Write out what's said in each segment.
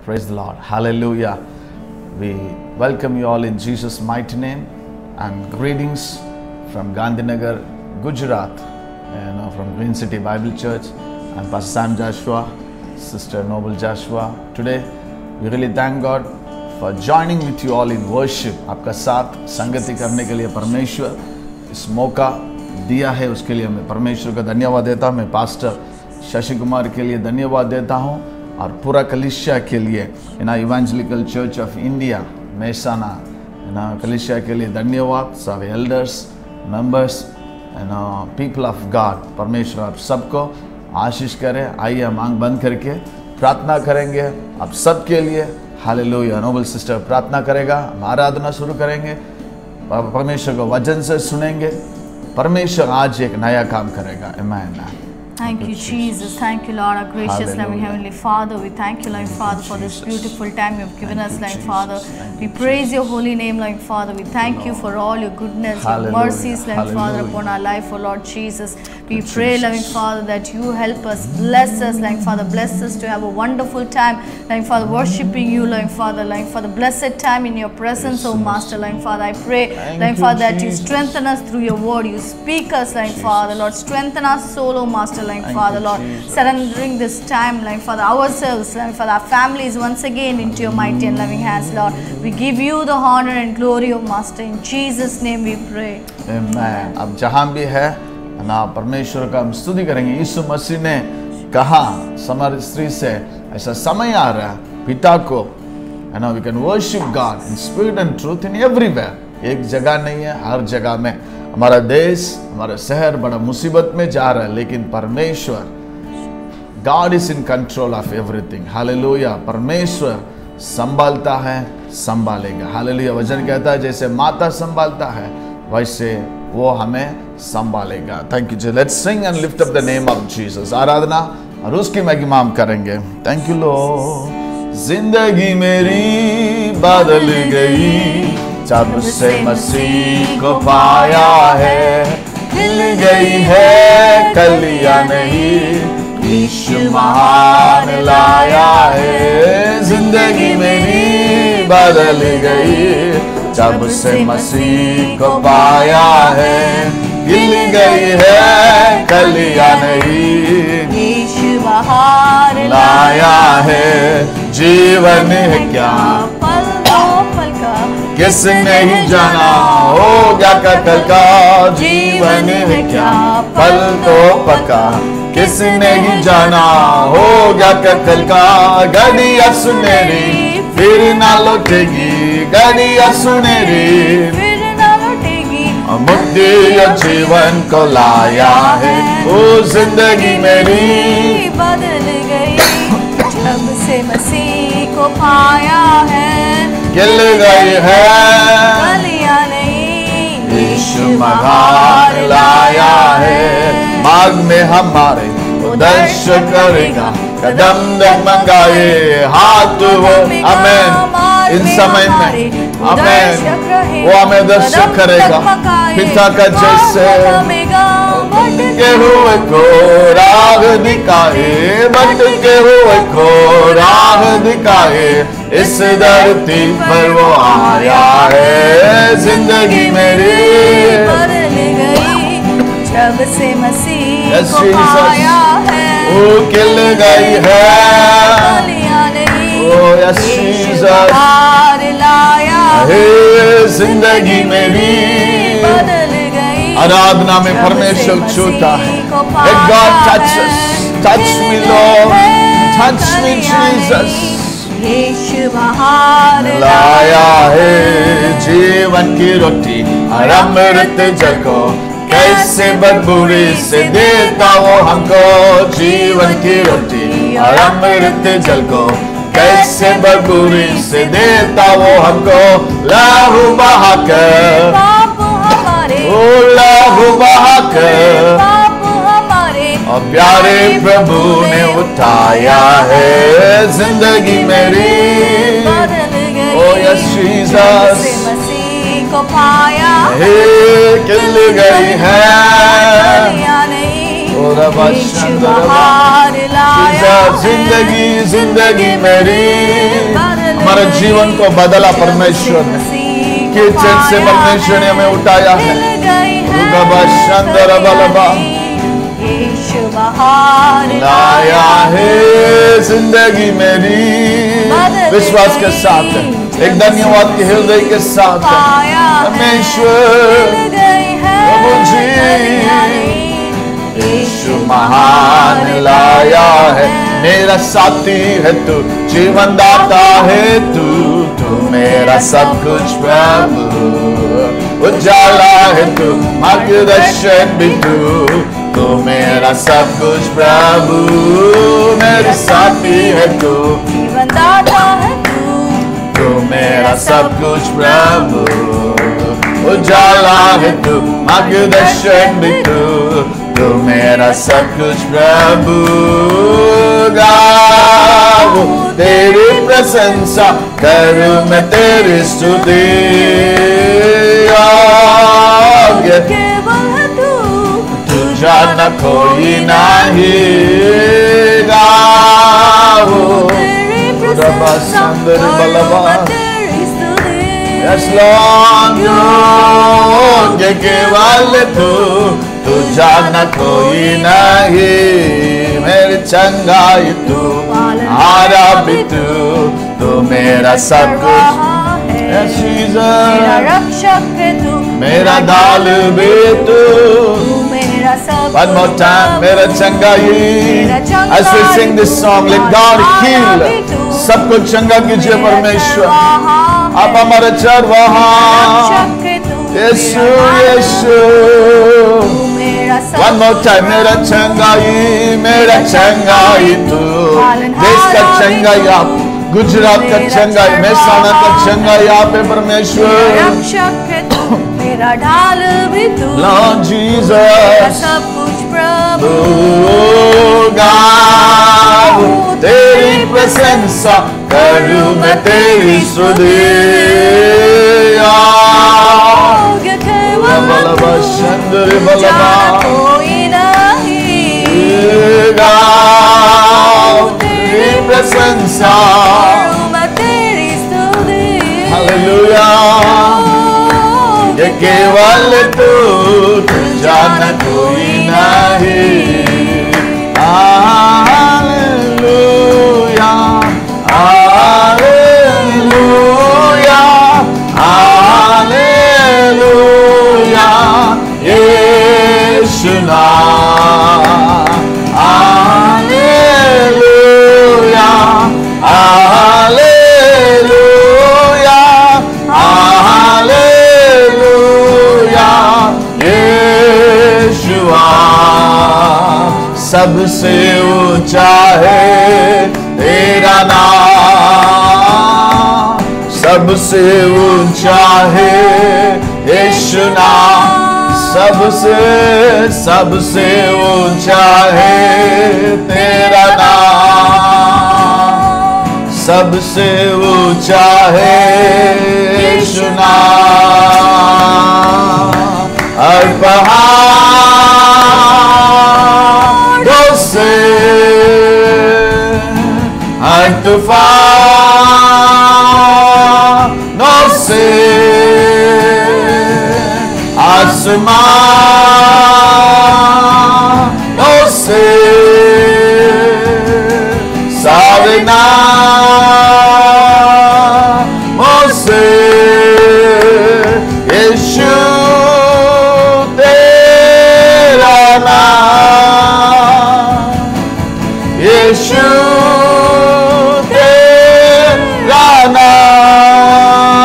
Praise the Lord. Hallelujah. We welcome you all in Jesus' mighty name and greetings from Gandhinagar, Gujarat, from Green City Bible Church. I'm Pastor Sam Joshua, Sister Noble Joshua. Today, we really thank God for joining with you all in worship. आपका साथ संगति करने के लिए परमेश्वर इस मौका दिया है, उसके लिए मैं परमेश्वर का धन्यवाद देता हूँ। मैं पास्टर शशि कुमार के लिए धन्यवाद देता हूँ और पूरा कलीसिया के लिए evangelical church of India Mehsana कलीसिया के लिए धन्यवाद। सब elders, members, people of God, परमेश्वर आप सबको आशीष करे। आइए हम आंख बंद करके प्रार्थना करेंगे आप सबके लिए। हालेलुया। नोबल सिस्टर प्रार्थना करेगा, हम आराधना शुरू करेंगे, परमेश्वर को वचन से सुनेंगे। परमेश्वर आज एक नया काम करेगा। आमीन। Thank you, Jesus. Thank you, Lord, our gracious, loving Heavenly Father. We thank you, loving Father, for this beautiful time you have given us, loving Father. We praise your holy name, loving Father. We thank you for all your goodness, your mercies, loving Father, upon our life, oh Lord Jesus. We pray, loving Father, that you help us, bless us, loving Father, bless us to have a wonderful time, loving Father, worshiping you, loving Father, blessed time in your presence, oh Master, loving Father. I pray, loving Father, that you strengthen us through your word. You speak us, loving Father, Lord, strengthen our soul, oh Master, loving Father, Lord, surrendering this time, loving Father, ourselves, loving Father, our families once again into your mighty and loving hands, Lord. We give you the honor and glory, oh Master. In Jesus' name we pray. Amen. अब जहाँ भी है ना परमेश्वर का हम स्तुति करेंगे। यीशु मसीह ने कहा समर स्त्री से, ऐसा समय आ रहा है पिता को, है ना, we can worship God in spirit and truth in everywhere. एक जगह नहीं है, हर जगह में। हमारा देश, हमारा शहर बड़ा मुसीबत में जा रहा है, लेकिन परमेश्वर, God is in control of everything. Hallelujah. परमेश्वर संभालता है, संभालेगा। हालेलुया। वचन कहता है जैसे माता संभालता है वैसे वो हमें संभालेगा। थैंक यू जी। Let's sing and lift up the name of Jesus. आराधना और उसकी महिमा हम करेंगे। Thank you lord. जिंदगी मेरी बदल गई जब से मसीह को पाया है, हिल गई है कलियां नहीं, यीशु महान लाया है। जिंदगी मेरी बदल गई जब से मसीह को पाया है, हिल गई है कलियां नहीं, यीशु महान लाया है। जीवन है क्या किसने ही जाना, होगा कल का। जीवन है क्या पल तो पक्का, किसने ही जाना, होगा कल का। घड़ियां सुनहरी फिर ना लौटेगी, घड़ियां सुनहरी फिर ना लौटेगी, मुक्ति और जीवन को लाया है। ओ जिंदगी मेरी बदल गई जब से मसीह को पाया है, खिल गई है कलियां नहीं, यीशु महान लाया है। मार्ग में हमारे वो दर्शन करेगा, कदम डगमगाए हाथ वो। आमीन। इन समय में आमीन, वो हमें दर्शन करेगा पिता का जैसे। भटके हुए को राह दिखाए, भटके हुए को राह दिखाए, इस धरती पर वो आया है। जिंदगी मेरी बदल गई जब से मसीह को पाया है, वो खिल गई है कलियां नहीं, ओ यस जीसस लाया है। जिंदगी मेरी बदल गई, आराधना में परमेश्वर छूता है। Let God touch us, touch me Lord, touch me Jesus। यीशु महान लाया है जीवन की रोटी और अमृत जल को, कैसे बदबूरी से देता वो हमको। जीवन की रोटी और अमृत जल को, कैसे बदबूरी से देता वो हमको। लहू बहाकर पाप हमारे, ओ लहू बहाकर पाप हमारे, और प्यारे प्रभु ने उठाया है। जिंदगी मेरी बदल गई ओ यस जीसस से मसीह को पाया, हे खिल गई है कलियां नहीं, यीशु बाहर लाया जिंदगी जिंदगी मेरी, हमारे जीवन को बदला परमेश्वर ने, कीचड़ से परमेश्वर ने हमें उठाया है। यीशु बाहर लाया है जिंदगी मेरी, विश्वास के साथ, एक धन्यवाद के हृदय के साथ, परमेश्वर प्रभु जी, यीशु महान लाया है, मेरा साथी है तू, जीवन दाता है तू, तू मेरा सब कुछ प्रभु, उजाला है तू, मार्गदर्शन भी तू, तू मेरा सब कुछ प्रभु, मेरे साथी है तू, जीवन दाता है तू, तू मेरा सब कुछ प्रभु, उजाला है तू, मार्गदर्शन भी तू, तू मेरा सब कुछ प्रभु। गाऊं तेरी प्रशंसा, करूं मैं तेरी स्तुति, केवल है तू, तुझा न कोई नहीं। गाऊं तेरी प्रशंसा, करूं मैं तेरी स्तुति। Yes Lord, ये केवल तू, तुझा न कोई नहीं, मेरी चंगाई तू, हारा भी तू, तू मेरा सब कुछ, Yes Jesus, मेरा रक्षक है तू, मेरा ढाल भी तू, मेरा सब one more time, मेरा चंगाई, as we sing this song, let God heal, सबको चंगा कीजिए परमेश्वर, आप हमारे चरवाहा, यीशु यीशु, one more time, मेरा चंगाई तू, देश का चंगाई आप, गुजरात का चंगाई, मेहसाना का चंगाई आप है परमेश्वर, रक्षक है तू, मेरा ढाल भी तू, Lord Jesus, सब कुछ प्रभु। गाऊं तेरी प्रशंसा, करूं मैं तेरी स्तुति, कोई नहीं। गाऊं तेरी प्रशंसा, मैं तेरी स्तुति। हालेलुया, ये केवल तू, तुझा न कोई नहीं। हालेलुया, हालेलुया, हालेलुया, यीशु नाम, हालेलुया, हालेलुया, हालेलुया, यीशुआ, सबसे ऊंचा है तेरा नाम, सबसे ऊंचा है यीशु नाम, सबसे ऊंचा है तेरा नाम, सबसे ऊंचा है यीशु नाम, और पहाड़ों से, और तूफानों से, आसमानों से, सारे नामों से, यीशु तेरा नाम, यीशु तेरा नाम,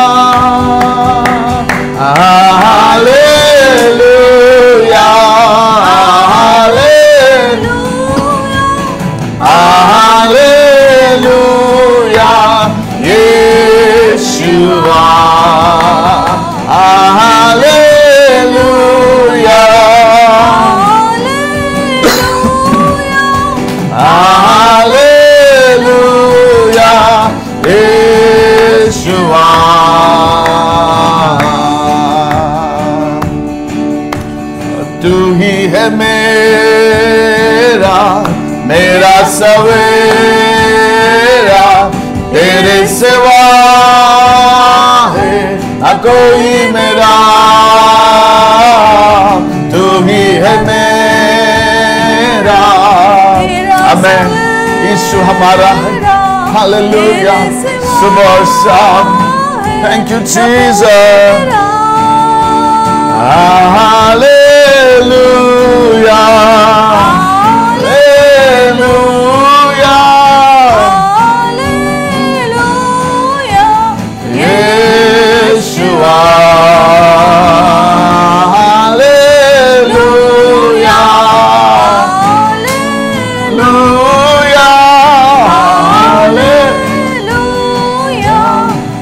hallelujah, hallelujah, Yeshua, hallelujah, hallelujah, यीशुआ, तू ही है मेरा सवेरा तेरे सिवा है न कोई मेरा, तू ही है मेरा। आमेन। यीशु हमारा है। हालेलुया। सुबह और शाम। Thank you Jesus. Hallelujah. Hallelujah. Yeshua. Hallelujah. Hallelujah. Hallelujah.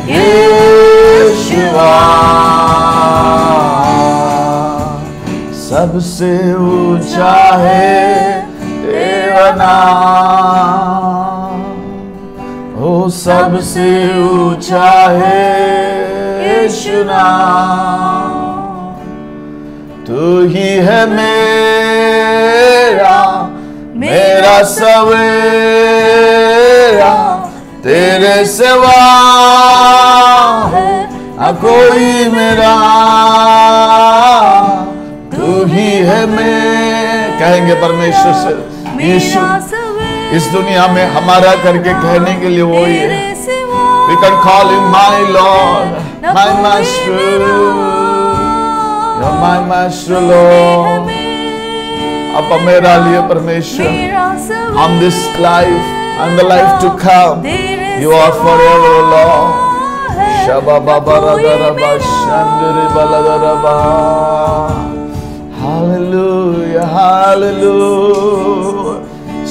Yeshua. सबसे ऊंचा है तेरा नाम, ओ सबसे ऊंचा है यीशु नाम। तू ही है मेरा सवेरा, तेरे सिवा है न कोई मेरा, तू ही है कहेंगे परमेश्वर से। यीशु इस दुनिया में हमारा करके कहने के लिए वो ही है। We can call him my Lord, my Master, you're my Master Lord। अब मेरा लिए परमेश्वर, on this life and the life to come, you are forever Lord। Shaba baba radaraba shandri baladaraba। Hallelujah, hallelujah।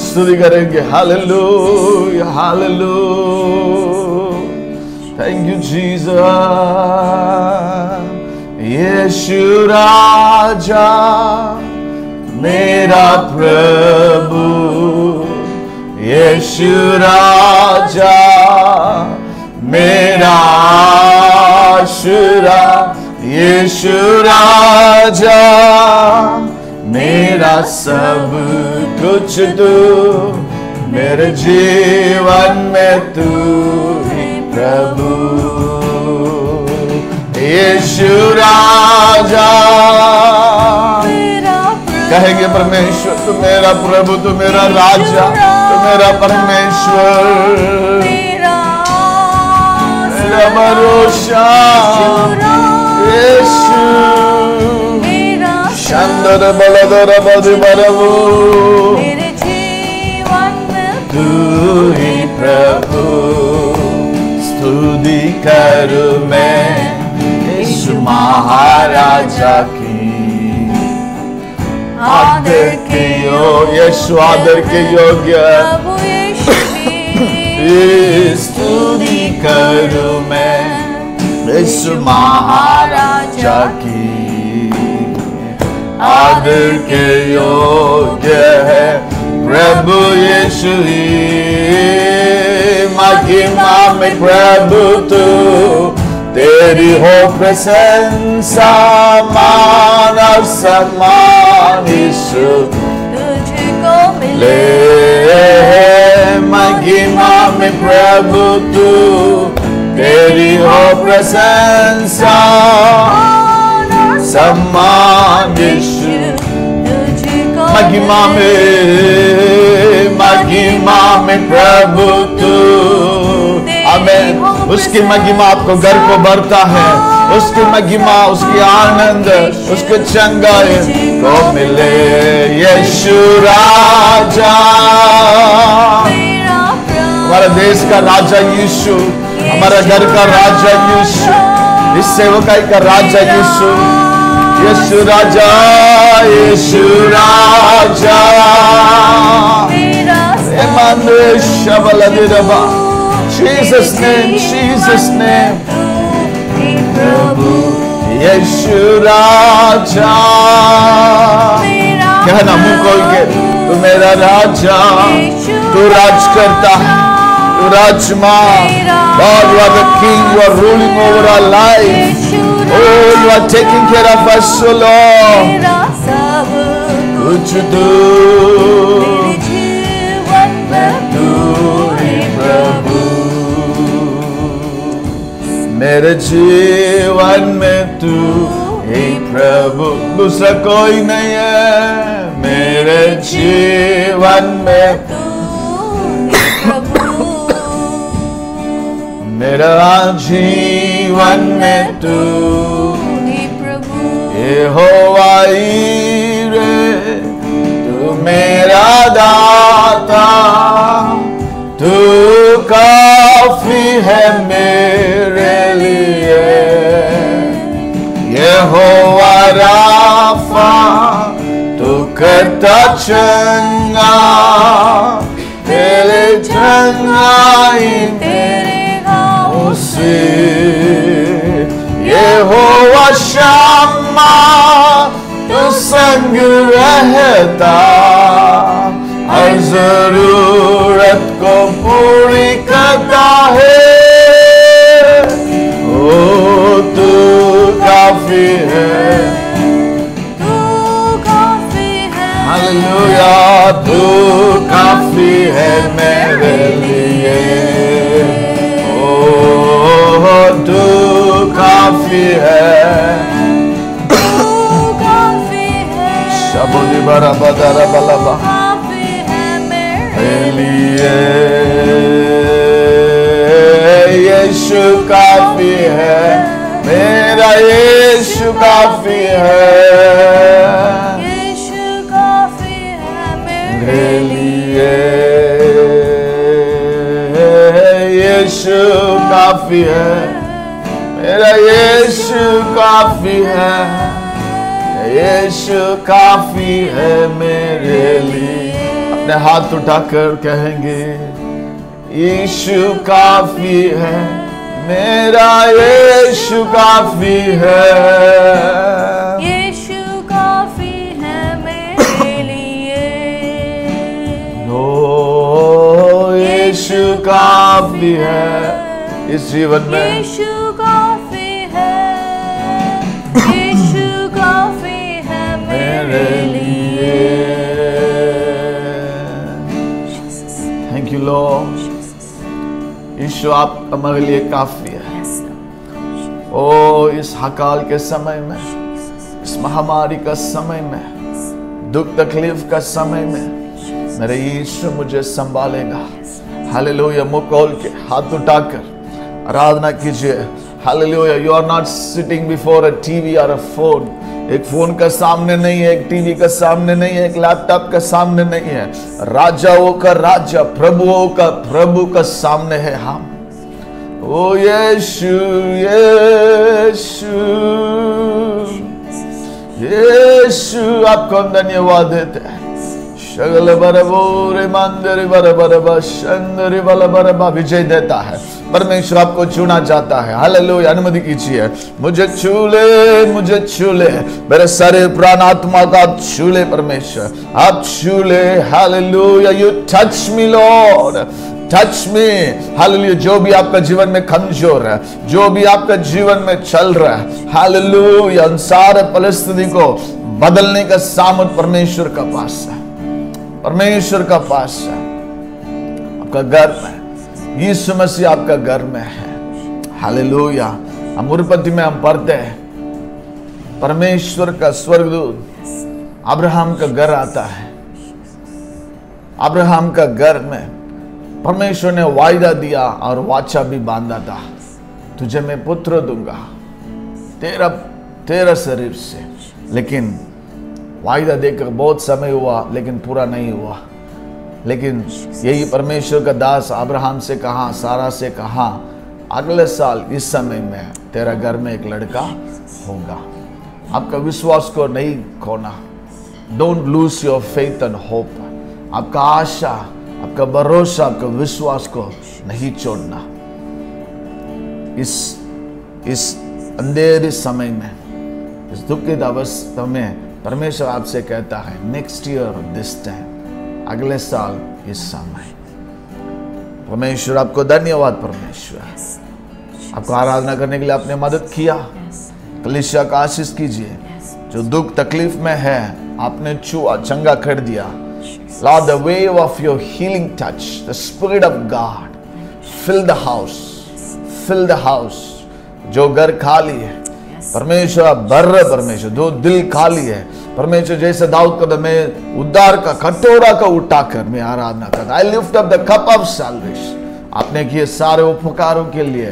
स्तुति करेंगे। Hallelujah, hallelujah. Thank you Jesus. यीशु राजा मेरा प्रभु, यीशु राजा मेरा आश्रय, यीशु राजा मेरा सब कुछ तू, मेरे जीवन में तू ही प्रभु। यीशु राजा कहेंगे परमेश्वर, तू मेरा प्रभु, तू मेरा राजा, तू मेरा परमेश्वर, मेरा भरोसा। यीशु चंदर बलदर बधु बरबू, मेरे जीवन में तू ही प्रभु। स्तुति करूं मैं यीशु महाराजा की, आदर के यीशु आदर के योग्य। स्तुति करूं मैं यीशु महाराजा की, आदर के योग्य है प्रभु यीशु ही। महिमा में प्रभु तू, तेरी हो प्रशंसा, मान और सम्मान यीशु तुझको ले। महिमा में प्रभु तू, तेरी हो प्रशंसा, सम्मान यीशु महिमा में प्रभु तू। आमेन। उसकी महिमा आपको घर को भरता है, उसकी महिमा, उसकी आनंद, उसके चंगाई को मिले। यीशु राजा हमारे देश का राजा यीशु, हमारा घर का राजा यीशु, इस सेवकाई का राजा यीशु। यीशु राजा, यीशु राजा, Emmanuel Shabaladiraba, Jesus name, Jesus name, प्रभु यीशु राजा। कहना मुंह खोल के, तू मेरा राजा, तू राज करता है, तू राजमान। God, you are the King, you are ruling over our life. Oh, you are taking care of us, O Lord। कुछ तू जीवन में तू ही प्रभु, दूसरा कोई नहीं है। मेरे जीवन में तू ही प्रभु, मेरा जीवन में तू ही प्रभु, यहोवा ईरे, तू मेरा दाता, तू काफी है मेरे लिए। यहोवा राफा, तू करता चंगा, तेरे चंगाई तेरे गाँव से। यहोवा शम्मा, तू संग रहता, हर जरूरत को पूरी करता है। ओ तू काफी है, तू काफी है, हालेलुया, तू काफी है मेरे लिए। ओ तू काफी है, तू काफी है, शबुदी बरा बदरा बलबा काफी है मेरे लिए। यीशु काफी है, मेरा यीशु काफी है यीशु काफी है मेरे लिए। यीशु काफी है, मेरा यीशु काफी है, यीशु काफी है मेरे लिए। अपने हाथ उठाकर कहेंगे, यीशु काफी है, मेरा यीशु काफी है, यीशु काफी है मेरे लिए। ओ यीशु काफी है इस जीवन में। यीशु काफी है, यीशु काफी है मेरे लिए। Thank you Lord. यीशु आप हमारे लिए काफी है। ओ इस हकाल के समय में, इस महामारी का समय में, दुख तकलीफ का समय में मेरे यीशु मुझे संभालेगा। हालेलुया। मुंह खोल के हाथ उठाकर आराधना कीजिए। Hallelujah. You are not sitting before a TV or a phone. एक फोन का सामने नहीं है, एक टीवी का सामने नहीं है, एक लैपटॉप का सामने नहीं है। राजाओं का राजा, प्रभुओं का प्रभु का सामने है हम। ओ यीशु यीशु यीशु, आपको हम धन्यवाद देते हैं। शगल बरबोरे मंदिर बरबरबा शंदरी बलबरबा विजय देता है। परमेश्वर आपको चुना जाता है। हालेलुया। अनुमति कीजिए, मुझे छू ले, मुझे छू ले, मेरे सारे प्राण आत्मा का आप छू ले परमेश्वर, आप छू ले। Hallelujah. You touch me Lord, touch me. Hallelujah. जो भी आपका जीवन में कमजोर है, जो भी आपका जीवन में चल रहा है, हालेलुया, उन सारे परिस्थिति को बदलने का सामर्थ परमेश्वर का पास है, परमेश्वर का पास है। आपका घर में यीशु मसीह आपका घर में है। हालेलुया। हम उरपति में हम पढ़ते हैं, परमेश्वर का स्वर्गदूत अब्राहम का घर आता है। अब्राहम का घर में परमेश्वर ने वायदा दिया और वाचा भी बांधा था, तुझे मैं पुत्र दूंगा तेरा शरीर से। लेकिन वायदा देकर बहुत समय हुआ, लेकिन पूरा नहीं हुआ। लेकिन यही परमेश्वर का दास अब्राहम से कहा, सारा से कहा, अगले साल इस समय में तेरा घर में एक लड़का होगा। आपका विश्वास को नहीं खोना। Don't lose your faith and hope. आपका आशा, आपका भरोसा, आपका विश्वास को नहीं छोड़ना। इस अंधेरे समय में, इस दुखित अवस्था में परमेश्वर आपसे कहता है, नेक्स्ट ईयर दिस टाइम, अगले साल इस समय। परमेश्वर आपको धन्यवाद। परमेश्वर आपको आराधना करने के लिए आपने मदद किया। कलीसिया का आशीष कीजिए। जो दुख तकलीफ में है आपने छुआ, चंगा कर दिया। Lord, the wave of your healing touch, the Spirit of God, fill the house, fill the house, जो घर खाली है परमेश्वर भर परमेश्वर, जो दिल खाली है परमेश्वर, जैसे दाऊद कहता मैं उद्धार का कटोरा का उठाकर मैं आराधना करता। I lift up the cup of salvation. आपने किए सारे उपकारों के लिए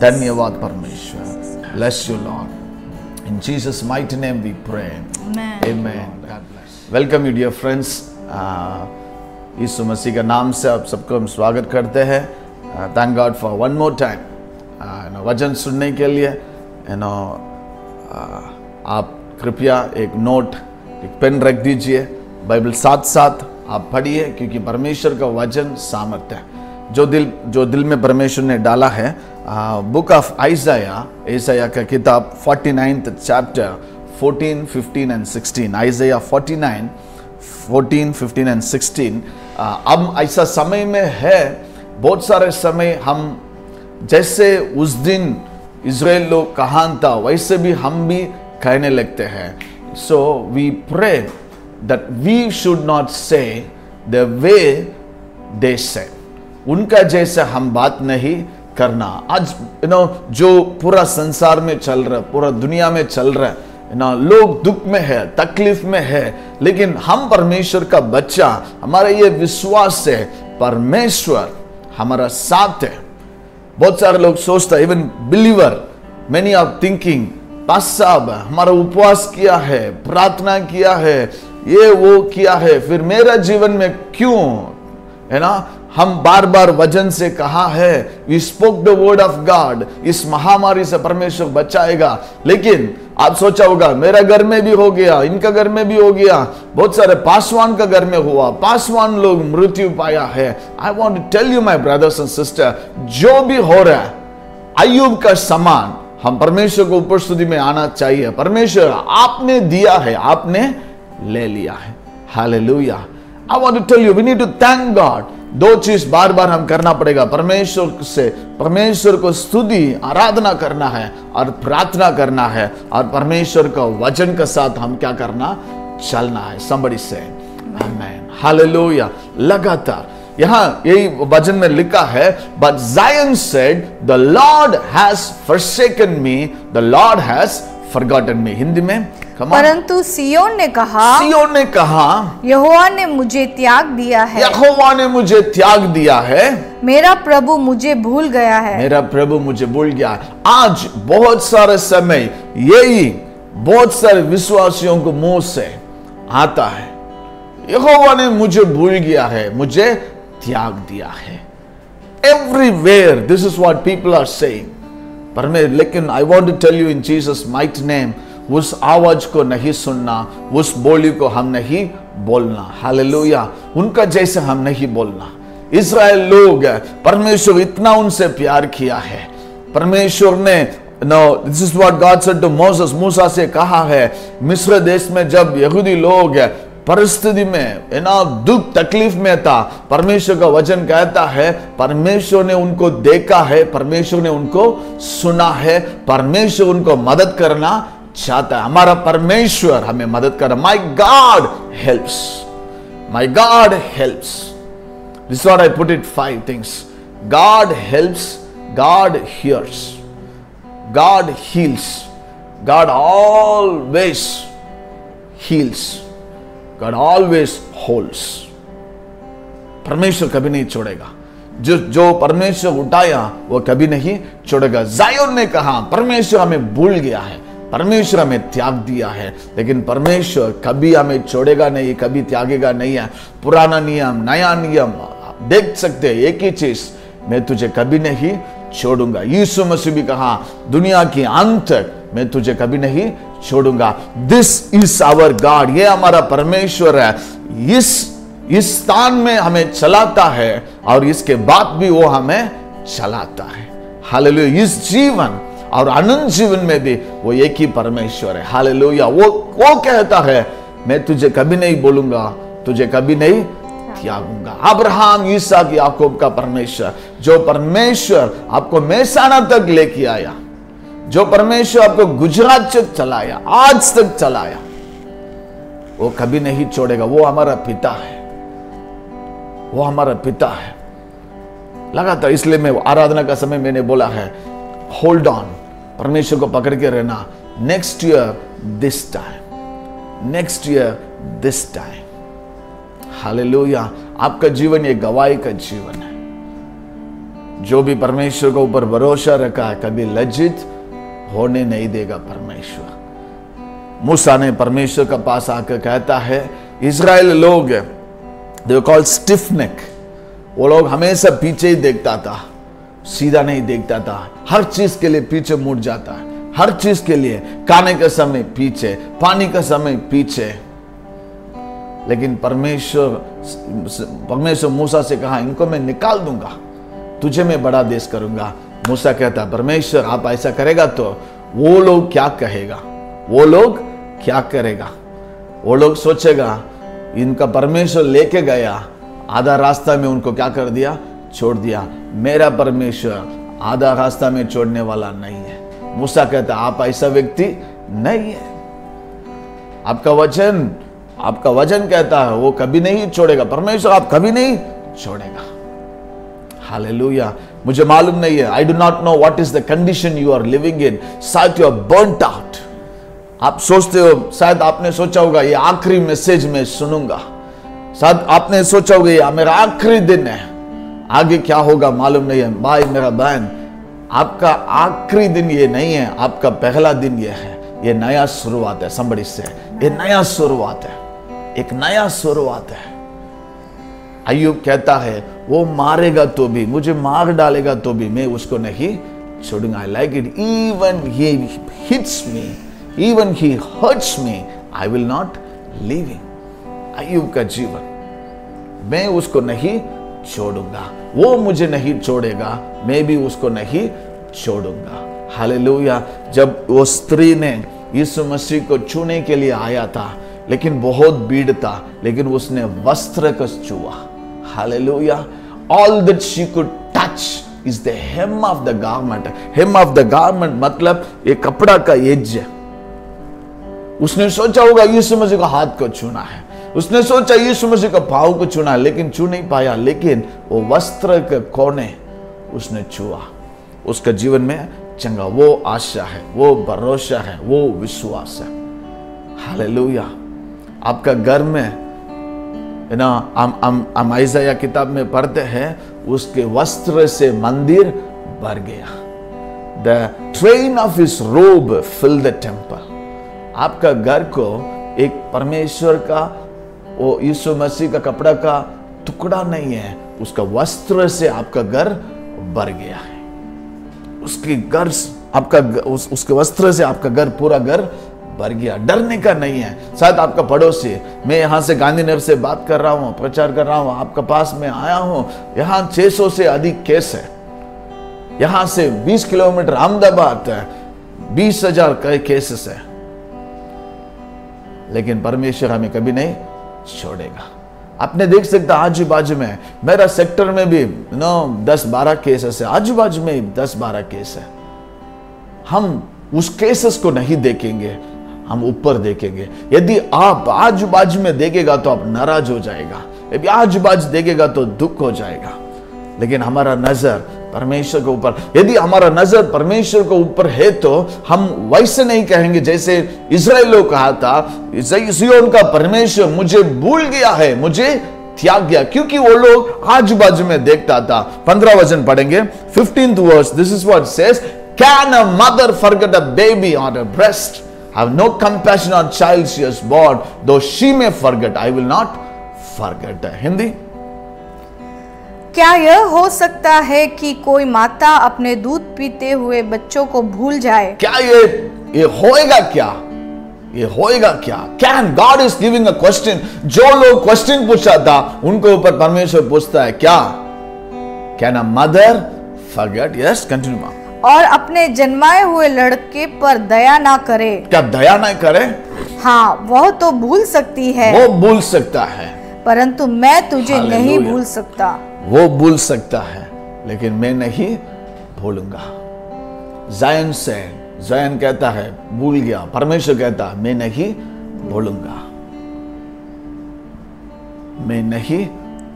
धन्यवाद परमेश्वर। Bless you lord, in Jesus mighty name we pray, amen. God bless. Welcome you dear friends, यीशु मसीह का नाम से आप सबको हम स्वागत करते हैं। Thank God for one more time वचन सुनने के लिए। आप कृपया एक नोट, एक पेन रख दीजिए, बाइबल साथ साथ आप पढ़िए, क्योंकि परमेश्वर का वचन सामर्थ्य है। जो दिल में परमेश्वर ने डाला है। बुक ऑफ आइज़ाया का किताब 49th चैप्टर 14, 15 and 16। आइज़ाया 49, 14, 15 and 16। अब ऐसा समय में है, बहुत सारे समय हम जैसे उस दिन इज़राइल लोग कहां था वैसे भी हम भी कहने लगते हैं। So we pray that we should not say the way they say, उनका जैसे हम बात नहीं करना। आज जो पूरा संसार में चल रहा है, पूरा दुनिया में चल रहा है, लोग दुख में है, तकलीफ में है, लेकिन हम परमेश्वर का बच्चा, हमारा ये विश्वास है परमेश्वर हमारा साथ है। बहुत सारे लोग सोचते हैं, even believer, many are thinking पास साहब हमारा उपवास किया है, प्रार्थना किया है, ये वो किया है, फिर मेरा जीवन में क्यों, है ना। हम बार बार वचन से कहा है, we spoke the word of God, इस महामारी से परमेश्वर बचाएगा। लेकिन आप सोचा होगा मेरा घर में भी हो गया, इनका घर में भी हो गया, बहुत सारे पासवान का घर में हुआ, पासवान लोग मृत्यु पाया है। I want to tell you my brothers and sister, जो भी हो रहा है अय्यूब का समान हम परमेश्वर को उपस्थिति में आना चाहिए। परमेश्वर आपने दिया है, आपने ले लिया है। Hallelujah. I want to tell you we need to thank God. दो चीज बार बार हम करना पड़ेगा, परमेश्वर को स्तुति आराधना करना है और प्रार्थना करना है, और परमेश्वर का वचन के साथ हम क्या करना, चलना है। somebody say amen, hallelujah। लगातार यहां यही वचन में लिखा है, but Zion said the Lord has forsaken me, the Lord has forgotten me। Hindi में परंतु सियोन ने कहा यहोवा ने मुझे त्याग दिया है, यहोवा ने मुझे त्याग दिया है, मेरा प्रभु मुझे भूल गया है, मेरा प्रभु मुझे भूल गया है। आज बहुत सारे समय यही बहुत सारे विश्वासियों को मुंह से आता है, यहोवा ने मुझे भूल गया है, मुझे त्याग दिया है। Everywhere this is what people are saying. पर मैं लेकिन I want to tell you in Jesus mighty name, उस आवाज को नहीं सुनना, उस बोली को हम नहीं बोलना। हालेलुया। उनका जैसे हम नहीं बोलना। इस्राएल लोग, परमेश्वर इतना उनसे प्यार किया है, परमेश्वर ने this is what God said to Moses, मूसा से कहा है, मिस्र देश में जब यहूदी लोग परिस्थिति में दुख तकलीफ में था, परमेश्वर का वचन कहता है परमेश्वर ने उनको देखा है, परमेश्वर ने उनको सुना है, परमेश्वर उनको मदद करना चाहता है। हमारा परमेश्वर हमें मदद कर। My God helps, my God helps. This is what I put it 5 things. God helps, God hears, God heals, God always heals, God always holds. परमेश्वर कभी नहीं छोड़ेगा। जो परमेश्वर उठाया वो कभी नहीं छोड़ेगा। जायोन ने कहा परमेश्वर हमें भूल गया है, परमेश्वर हमें त्याग दिया है, लेकिन परमेश्वर कभी हमें छोड़ेगा नहीं, कभी त्यागेगा नहीं है। पुराना नियम, नया नियम देख सकते हैं, एक ही चीज, मैं तुझे कभी नहीं छोड़ूंगा। यीशु मसीह भी कहा दुनिया के अंत तक मैं तुझे कभी नहीं छोड़ूंगा। दिस इज आवर गॉड, ये हमारा परमेश्वर है। इस स्थान में हमें चलाता है और इसके बाद भी वो हमें चलाता है। हालेलुया। इस जीवन और अनंत जीवन में भी वो एक ही परमेश्वर है। हालेलुया। वो कहता है मैं तुझे कभी नहीं बोलूंगा, तुझे कभी नहीं त्यागूंगा। अब्राहम, इसहाक, याकूब का परमेश्वर, जो परमेश्वर आपको मेसाना तक लेके आया, जो परमेश्वर आपको गुजरात तक चलाया, आज तक चलाया, वो कभी नहीं छोड़ेगा। वो हमारा पिता है, वो हमारा पिता है। लगातार इसलिए मैं आराधना का समय मैंने बोला है होल्ड ऑन, परमेश्वर को पकड़ के रहना, next year this time, next year this time. Hallelujah. आपका जीवन ये गवाही का जीवन है। जो भी परमेश्वर के ऊपर भरोसा रखा है कभी लज्जित होने नहीं देगा परमेश्वर। मूसा ने परमेश्वर के पास आकर कहता है, इजराइल लोग दे वर कॉल्ड स्टिफ नेक, वो लोग हमेशा पीछे ही देखता था, सीधा नहीं देखता था, हर चीज के लिए पीछे मुड़ जाता है, हर चीज के लिए, खाने का समय पीछे, पानी का समय पीछे। लेकिन परमेश्वर मूसा से कहा, इनको मैं निकाल दूंगा, तुझे मैं बड़ा देश करूंगा। मूसा कहता, परमेश्वर आप ऐसा करेगा तो वो लोग क्या कहेगा, वो लोग क्या करेगा, वो लोग सोचेगा इनका परमेश्वर लेके गया, आधा रास्ता में उनको क्या कर दिया, छोड़ दिया। मेरा परमेश्वर आधा रास्ता में छोड़ने वाला नहीं है। मूसा कहता, आप ऐसा व्यक्ति नहीं है। आपका वचन कहता है वो कभी नहीं छोड़ेगा, परमेश्वर आप कभी नहीं छोड़ेगा। हालेलुया। मुझे मालूम नहीं है, I do not know what is the condition you are living in, शायद यू आर बर्न्ट आउट। आप सोचते हो, शायद आपने सोचा होगा ये आखिरी मैसेज में सुनूंगा, शायद आपने सोचा होगा ये मेरा आखिरी दिन है, आगे क्या होगा मालूम नहीं है। भाई मेरा बहन, आपका आखिरी दिन ये नहीं है, आपका पहला दिन ये है। ये नया शुरुआत है। somebody से ये नया शुरुआत है, एक नया शुरुआत है। अय्यूब कहता है, वो मारेगा तो भी, मुझे मार डालेगा तो भी मैं उसको नहीं छोड़ूंगा। I like it, even he hits me, even he hurts me, I will not leave him. अय्यूब का जीवन, मैं उसको नहीं छोड़ूंगा, वो मुझे नहीं छोड़ेगा, मैं भी उसको नहीं छोड़ूंगा। हालेलुया। जब वो स्त्री ने यीशु मसीह को छूने के लिए आया था, लेकिन बहुत भीड़ था, लेकिन उसने वस्त्र को छुआ। Hallelujah. All that she could touch is the hem of the garment. Hem of the garment मतलब ये कपड़ा का एज है। उसने सोचा होगा यीशु मसीह का हाथ को छूना है, उसने सोचा यीशु मसीह का पाँव को छूना है, लेकिन छू नहीं पाया। लेकिन वो वस्त्र के कोने उसने छुआ, उसका जीवन में चंगा। वो आशा है, वो भरोसा है, वो विश्वास है। हालेलुया। आपका घर में ना, हम आइज़ाया किताब में पढ़ते हैं, उसके वस्त्र से मंदिर भर गया। द ट्रेन ऑफ हिज रोब फिल द टेम्पल। आपका घर को एक परमेश्वर का, वो यीशु मसीह का कपड़ा का टुकड़ा नहीं है, उसका वस्त्र से आपका घर भर गया है। उसके घर आपका उसके वस्त्र से आपका घर, पूरा घर भर गया। डरने का नहीं है। शायद आपका पड़ोसी, मैं यहां से गांधीनगर से बात कर रहा हूं, प्रचार कर रहा हूं, आपका पास में आया हूं, यहां 600 से अधिक केस है। यहां से 20 किलोमीटर अहमदाबाद है, 20,000 केसेस है। लेकिन परमेश्वर हमें कभी नहीं छोड़ेगा। आपने देख सकता आजू बाजू में, मेरा सेक्टर में भी 10-12 केसेस है, आजू बाजू में 10-12 केस है। हम उस केसेस को नहीं देखेंगे, हम ऊपर देखेंगे। यदि आप आजू बाजू में देखेगा तो आप नाराज हो जाएगा, यदि आजू बाजू देखेगा तो दुख हो जाएगा। लेकिन हमारा नजर परमेश्वर के ऊपर, यदि हमारा नजर परमेश्वर के ऊपर है तो हम वैसे नहीं कहेंगे जैसे इजराइल लोग कहा था, सिय्योन का परमेश्वर मुझे भूल गया है, मुझे त्याग गया, क्योंकि वो लोग आजू बाजू में देखता था। 15 वचन पढ़ेंगे, 15th verse, this is what says, can a mother forget a baby on her breast? Have no compassion on child she has born, though she may forget, I will not forget. Hindi, क्या यह हो सकता है कि कोई माता अपने दूध पीते हुए बच्चों को भूल जाए? क्या ये होएगा क्या? ये होएगा क्या? Can God is giving a question? जो लोग क्वेश्चन पूछा था उनको ऊपर परमेश्वर पूछता है क्या? Can a mother forget? Yes, continue. और अपने जन्माए हुए लड़के पर दया ना करे? क्या दया ना करे? हाँ, वह तो भूल सकती है, वो भूल सकता है, परंतु मैं तुझे नहीं भूल सकता। वो भूल सकता है, लेकिन मैं नहीं भूलूंगा। ज़ायन से, ज़ायन कहता है भूल गया, परमेश्वर कहता है मैं नहीं भूलूंगा, मैं नहीं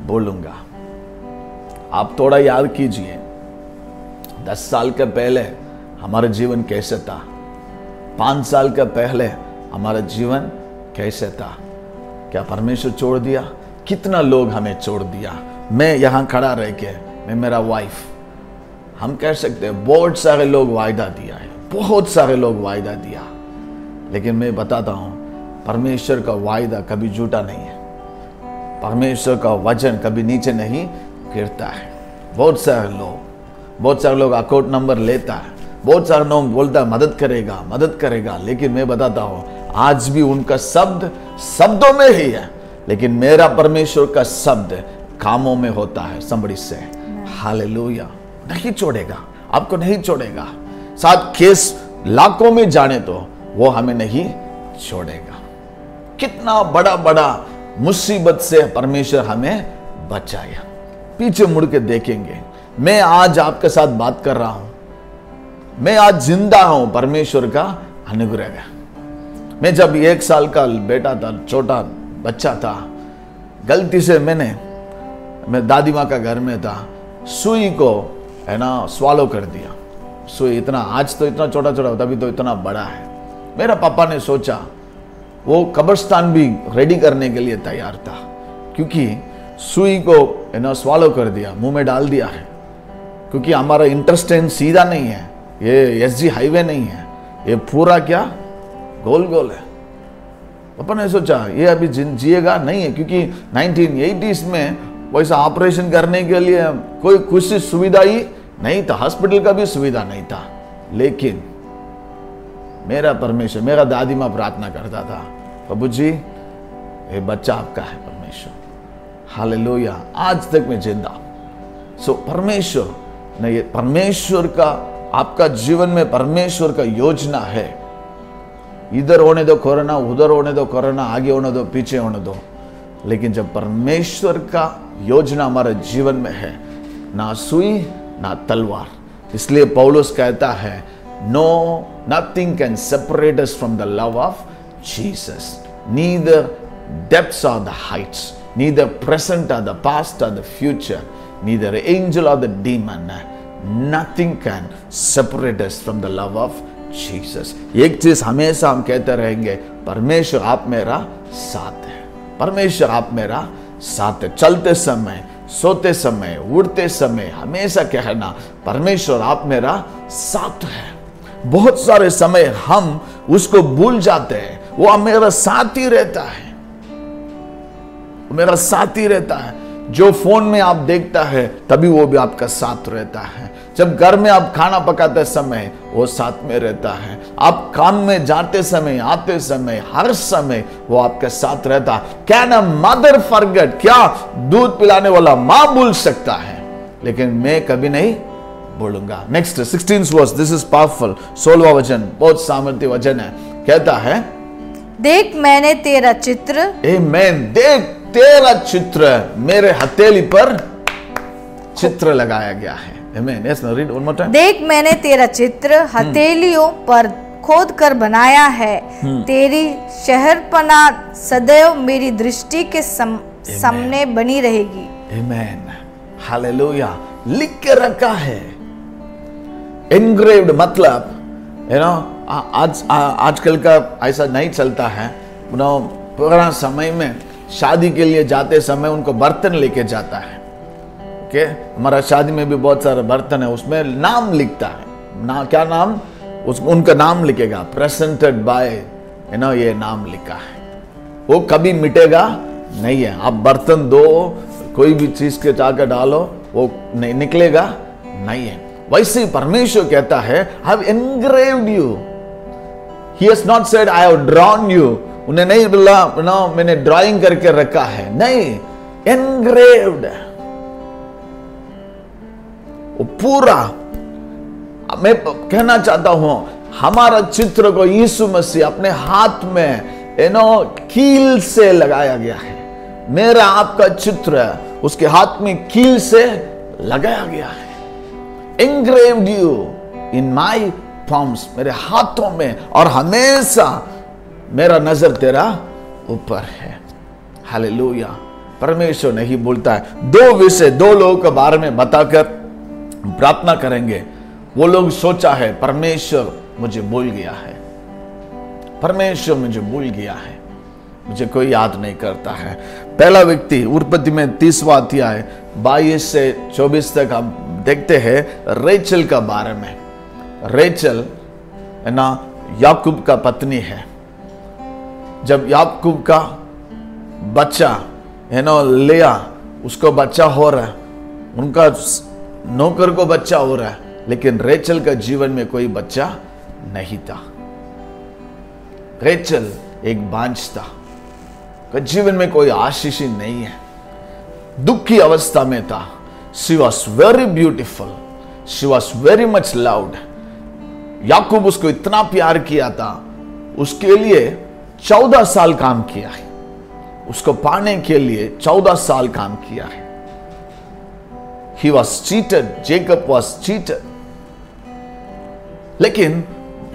भूलूंगा। आप थोड़ा याद कीजिए, 10 साल के पहले हमारा जीवन कैसे था, 5 साल का पहले हमारा जीवन कैसे था, क्या परमेश्वर छोड़ दिया? कितना लोग हमें छोड़ दिया। मैं यहाँ खड़ा रह के, मैं, मेरा वाइफ, हम कह सकते हैं बहुत सारे लोग वायदा दिया है, बहुत सारे लोग वायदा दिया, लेकिन मैं बताता हूँ परमेश्वर का वायदा कभी झूठा नहीं है, परमेश्वर का वचन कभी नीचे नहीं गिरता है। बहुत सारे लोग अकाउंट नंबर लेता है, बहुत सारे लोग बोलता है मदद करेगा, लेकिन मैं बताता हूँ आज भी उनका शब्द शब्दों में ही है, लेकिन मेरा परमेश्वर का शब्द कामों में होता है। somebody say hallelujah. नहीं छोड़ेगा, आपको नहीं छोड़ेगा, साथ केस लाखों में जाने तो वो हमें नहीं छोड़ेगा। कितना बड़ा मुसीबत से परमेश्वर हमें बचाया। पीछे मुड़ के देखेंगे, मैं आज आपके साथ बात कर रहा हूं, मैं आज जिंदा हूं परमेश्वर का अनुग्रह है। मैं जब 1 साल का बेटा था, छोटा बच्चा था, गलती से मैं दादी माँ का घर में था, सुई को है ना स्वालो कर दिया। सुई इतना, आज तो इतना छोटा तभी तो इतना बड़ा है। मेरा पापा ने सोचा, वो कब्रिस्तान भी रेडी करने के लिए तैयार था, क्योंकि सुई को है ना स्वालो कर दिया, मुंह में डाल दिया है। क्योंकि हमारा इंटरस्टेट सीधा नहीं है, ये एसजी हाईवे नहीं है, ये पूरा क्या गोल है। पापा ने सोचा ये अभी जिएगा नहीं है, क्योंकि 1980s में वैसा ऑपरेशन करने के लिए कोई कुछ सुविधा ही नहीं था, हॉस्पिटल का भी सुविधा नहीं था। लेकिन मेरा परमेश्वर, मेरा दादी माँ प्रार्थना करता था, प्रभु जी ये बच्चा आपका है परमेश्वर, हालेलुया। आज तक मैं जिंदा। सो परमेश्वर ने, ये परमेश्वर का आपका जीवन में परमेश्वर का योजना है। इधर होने दो कोरोना, उधर होने दो कोरोना, आगे होने दो, पीछे होने दो, लेकिन जब परमेश्वर का योजना हमारे जीवन में है, ना सुई ना तलवार। इसलिए पौलुस कहता है, no nothing can separate us from the love of Jesus, neither depths or the heights, neither present or the past or the future, neither angel or the demon, nothing can separate us from the love of Jesus. एक चीज हमेशा हम कहते रहेंगे, परमेश्वर आप मेरा साथ है, परमेश्वर आप मेरा साथ है। चलते समय, सोते समय, उड़ते समय हमेशा कहना, परमेश्वर आप मेरा साथ है। बहुत सारे समय हम उसको भूल जाते हैं, वो मेरा साथ ही रहता है, मेरा साथ ही रहता है। जो फोन में आप देखता है तभी वो भी आपका साथ रहता है। जब घर में आप खाना पकाते समय वो साथ में रहता है। आप काम में जाते समय, आते समय, हर समय वो आपके साथ रहता है। Can a mother forget? क्या दूध पिलाने वाला मां भूल सकता है, लेकिन मैं कभी नहीं भूलूंगा। Next 16th verse, this is powerful. 16वां वचन बहुत सामर्थ्य वचन है। कहता है, देख मैंने तेरा चित्र, आमेन, देख तेरा चित्र, मेरे हथेली पर चित्र लगाया गया है। Amen. Yes, read one more time. देख मैंने तेरा चित्र हथेलियों पर खोद कर बनाया है, तेरी शहरपना सदैव मेरी दृष्टि के सामने बनी रहेगी। आमेन, हालेलुया। लिख के रखा है, एनग्रेव्ड, मतलब यू नो आजकल का ऐसा नहीं चलता है। पुराना समय में शादी के लिए जाते समय उनको बर्तन लेके जाता है। ओके, हमारा शादी में भी बहुत सारे बर्तन है, उसमें नाम लिखता है। क्या नाम? उनका नाम लिखेगा, प्रेजेंटेड बाय, ये नाम लिखा है, वो कभी मिटेगा नहीं है। आप बर्तन दो, कोई भी चीज के चाकर डालो, वो नहीं निकलेगा नहीं है। वैसे परमेश्वर कहता है, I have engraved you. He has not said I have drawn you. उन्हें नहीं बोला मैंने ड्राइंग करके रखा है, नहीं, एनग्रेव्ड। वो पूरा, मैं कहना चाहता हूं, हमारा चित्र को यीशु मसीह अपने हाथ में कील से लगाया गया है। मेरा आपका चित्र उसके हाथ में कील से लगाया गया है। Engraved you in my palms, मेरे हाथों में, और हमेशा मेरा नजर तेरा ऊपर है। हालेलुया। परमेश्वर नहीं बोलता है। 2 विषय 2 लोगों के बारे में बताकर प्रार्थना करेंगे। वो लोग सोचा है परमेश्वर मुझे भूल गया है, परमेश्वर मुझे भूल गया है, मुझे कोई याद नहीं करता है। पहला व्यक्ति उत्पत्ति में 30वां अध्याय 22 से 24 तक हम देखते हैं रेचल का बारे में। रेचल है ना याकूब का पत्नी है। जब याकूब का बच्चा है ना लिया, उसको बच्चा हो रहा है, उनका नौकर को बच्चा हो रहा है, लेकिन रेचल का जीवन में कोई बच्चा नहीं था। रेचल एक बांझ था, जीवन में कोई आशीष ही नहीं है, दुख की अवस्था में था। She was very beautiful, she was very much loud. याकूब उसको इतना प्यार किया था, उसके लिए 14 साल काम किया है, उसको पाने के लिए 14 साल काम किया है। He was cheated, Jacob was cheated. लेकिन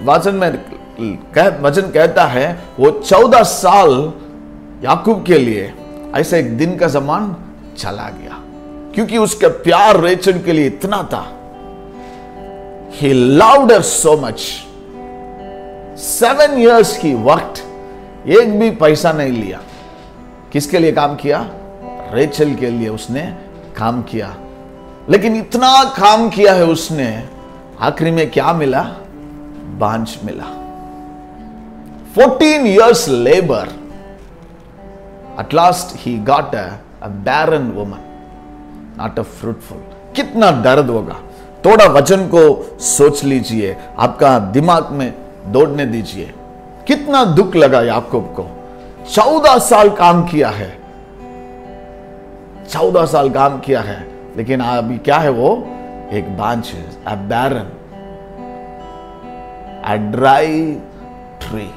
वचन कहता है वो 14 साल याकूब के लिए ऐसे एक दिन का समान चला गया, क्योंकि उसका प्यार रेचल के लिए इतना था। He loved her so much. 7 years की वक्त, एक भी पैसा नहीं लिया। किसके लिए काम किया? रेचल के लिए उसने काम किया। लेकिन इतना काम किया है उसने, आखिरी में क्या मिला? बांझ मिला। 14 years labor. At last he got a barren woman, not a fruitful. कितना दर्द होगा। थोड़ा वचन को सोच लीजिए, आपका दिमाग में दौड़ने दीजिए। कितना दुख लगा याकूब को। 14 साल काम किया है, 14 साल काम किया है, लेकिन अभी क्या है? वो एक बांझ है, a barren, a dry tree,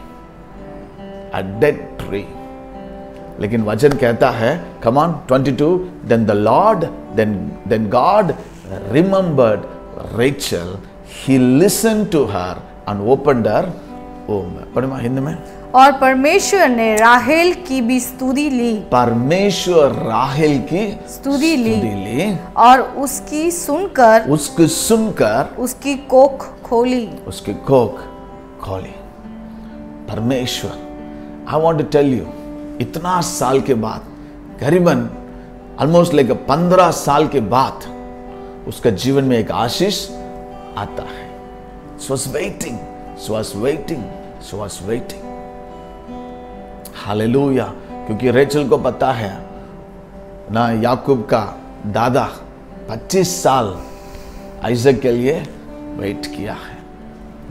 a dead tree. लेकिन वचन कहता है, come on 22, then God remembered Rachel, he listened to her and opened her womb. पढ़े मां हिंदी में। और परमेश्वर ने राहेल की भी स्तुति ली, परमेश्वर राहेल की स्तुति ली और उसकी सुनकर उसकी कोख खोली। परमेश्वर, I want to tell you, इतना साल के बाद, करीबन ऑलमोस्ट लाइक 15 साल के बाद उसका जीवन में एक आशीष आता है। She was waiting. हालेलुया। क्योंकि रेचल को पता है ना, याकूब का दादा 25 साल आइजक के लिए वेट किया है।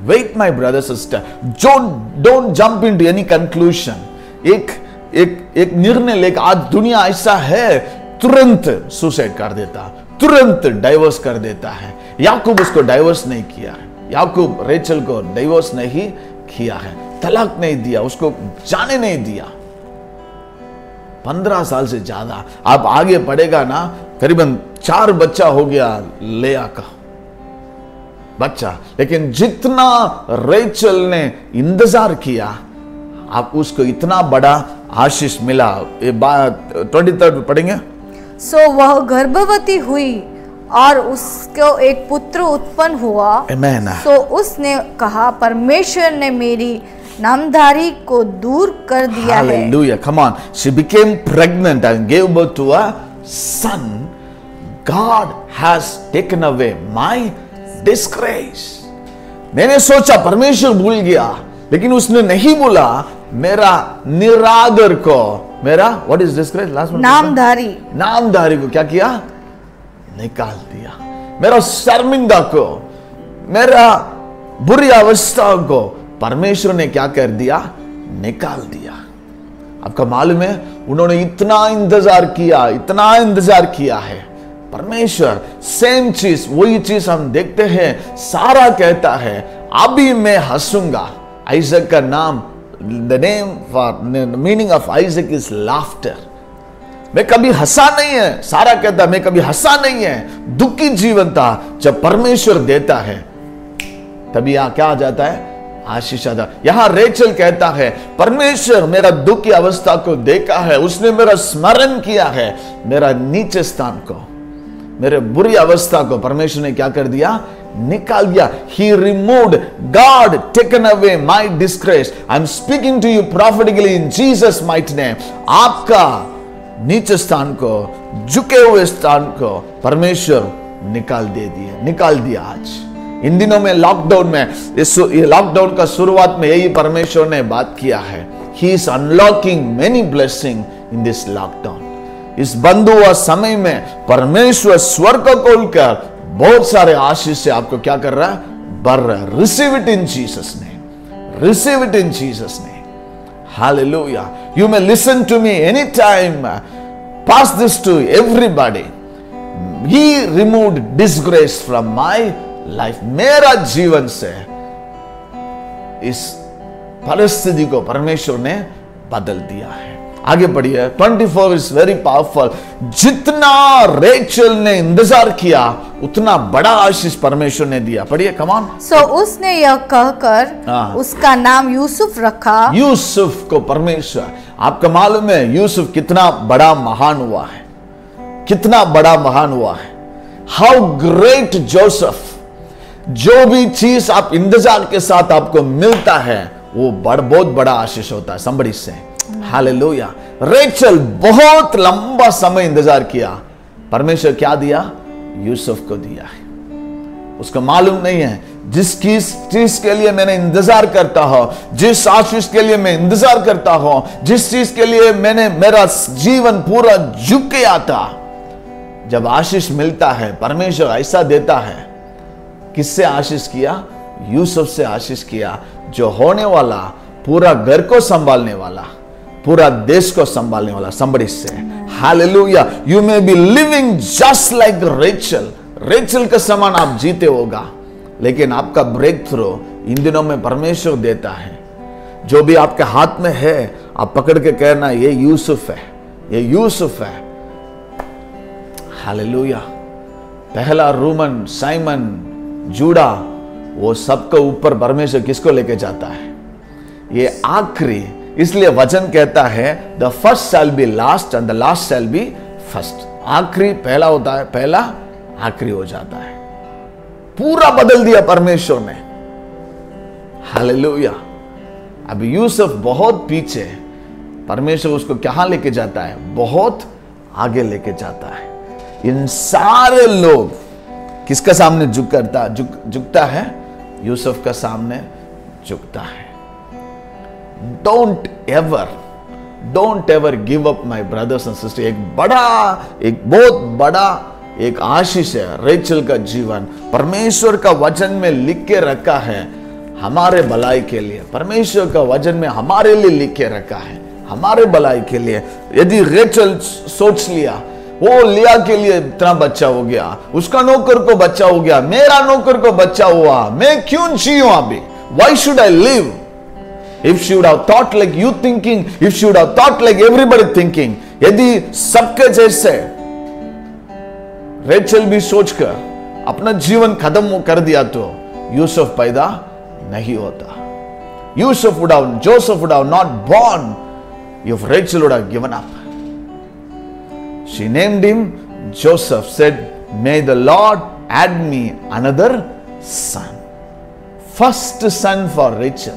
Wait my brother sister, don't jump into any conclusion. एक निर्णय लेकर, आज दुनिया ऐसा है, तुरंत सुसाइड कर देता, तुरंत डाइवोर्स कर देता है। याकूब उसको डाइवोर्स नहीं किया है, याकूब रेचल को डाइवोर्स नहीं किया है, तलाक नहीं दिया, उसको जाने नहीं दिया। 15 साल से ज्यादा। आप आगे पढ़ेगा ना, करीबन 4 बच्चा हो गया लेया का बच्चा। लेकिन जितना रेचल ने इंतजार किया, आप उसको इतना बड़ा आशीष मिला। ये बात 23 पढ़ेंगे। सो वह गर्भवती हुई और उसको एक पुत्र उत्पन्न हुआ। Amen. सो उसने कहा, परमेश्वर ने मेरी नामधारी को दूर कर दिया है। Hallelujah. Come on. She became pregnant and gave birth to a son. God has taken away my disgrace. मैंने सोचा परमेश्वर भूल गया, लेकिन उसने नहीं बोला मेरा निरादर को, मेरा what is disgrace? Last one. नामधारी को क्या किया? निकाल दिया। मेरा शर्मिंदा को, मेरा बुरी अवस्था को परमेश्वर ने क्या कर दिया? निकाल दिया। आपका मालूम है, उन्होंने इतना इंतजार किया है। परमेश्वर सेम चीज, वही चीज हम देखते हैं। सारा कहता है अभी मैं हंसूंगा। आइजक का नाम, the meaning of Isaac is laughter. मैं कभी हंसा नहीं है। सारा कहता मैं कभी हंसा नहीं है। दुखी जीवन था। जब परमेश्वर देता है तभी यहां क्या आ जाता है? आशीष आता। यहां रेचल कहता है परमेश्वर मेरा दुख की अवस्था को देखा है, उसने मेरा स्मरण किया है, मेरा नीचे स्थान को, मेरे बुरी अवस्था को परमेश्वर ने क्या कर दिया? निकाल दिया. He removed, God taken away my disgrace. I'm speaking to you prophetically in Jesus mighty name. आपका नीचे स्थान को, झुके हुए स्थान को परमेश्वर निकाल दिया आज. इन दिनों में लॉकडाउन में, ये लॉकडाउन का शुरुआत में यही परमेश्वर ने बात किया है. He is unlocking many blessings in this lockdown. इस बंद हुआ समय में परमेश्वर स्वर्ग को खोलकर बहुत सारे आशीष से आपको क्या कर रहा है? भर रहा है. Receive it in Jesus name. Receive it in Jesus name. Hallelujah. You may listen to me anytime. Pass this to everybody. He removed disgrace from my life. मेरा जीवन से इस परिस्थिति को परमेश्वर ने बदल दिया है. आगे पढ़िए. 24 is very powerful. जितना रेचल ने इंतजार किया उतना बड़ा आशीष परमेश्वर ने दिया. पढ़िए, कम ऑन. सो उसने यह कहकर उसका नाम यूसुफ रखा. यूसुफ को परमेश्वर, आपका मालूम है यूसुफ कितना बड़ा महान हुआ है, कितना बड़ा महान हुआ है. How great Joseph. जो भी चीज आप इंतजार के साथ आपको मिलता है वो बहुत बड़ा आशीष होता है. somebody से हालेलुया. रेचल बहुत लंबा समय इंतजार किया, परमेश्वर क्या दिया? यूसुफ को दिया है. उसको मालूम नहीं है जिस चीज के लिए मैंने इंतजार करता हूं, जिस आशीष के लिए मैं इंतजार करता हूं, जिस चीज के लिए मेरा जीवन पूरा झुक गया था, जब आशीष मिलता है परमेश्वर ऐसा देता है. किससे आशीष किया? यूसुफ से आशीष किया, जो होने वाला पूरा घर को संभालने वाला, पूरा देश को संभालने वाला. somebody से hallelujah. You may be living just like Rachel. Rachel के समान आप जीते होगा, लेकिन आपका ब्रेक थ्रू इन दिनों में परमेश्वर देता है. जो भी आपके हाथ में है आप पकड़ के कहना ये यूसुफ है, ये यूसुफ है. हालेलुया. पहला रूमन, साइमन, जूडा, वो सबको ऊपर परमेश्वर किसको लेके जाता है? ये आखिरी. इसलिए वचन कहता है the first shall be last and the last shall be first. आखिरी पहला होता है, पहला आखिरी हो जाता है. पूरा बदल दिया परमेश्वर ने. हालेलुया. अब यूसुफ बहुत पीछे, परमेश्वर उसको कहां लेके जाता है? बहुत आगे लेके जाता है. इन सारे लोग किसका सामने झुकता है? यूसुफ का सामने झुकता है. Don't ever give up my brothers and sister. एक बहुत बड़ा एक आशीष है रेचल का जीवन. परमेश्वर का वचन में लिख के रखा है हमारे भलाई के लिए. परमेश्वर का वचन में हमारे लिए लिख के रखा है, हमारे भलाई के लिए. यदि रेचल सोच लिया वो लिया के लिए इतना बच्चा हो गया, उसका नौकर को बच्चा हो गया, मेरा नौकर को बच्चा हुआ, मैं क्यों जीऊं अभी? Why should I live? If she would have thought like you thinking, if she would have thought like everybody thinking, यदि सबके जैसे रेचल भी सोचकर अपना जीवन खत्म कर दिया तो यूसुफ पैदा नहीं होता. Joseph would have not born if Rachel would have given up. She named him Joseph, said, may the Lord add me another son. First son for Rachel.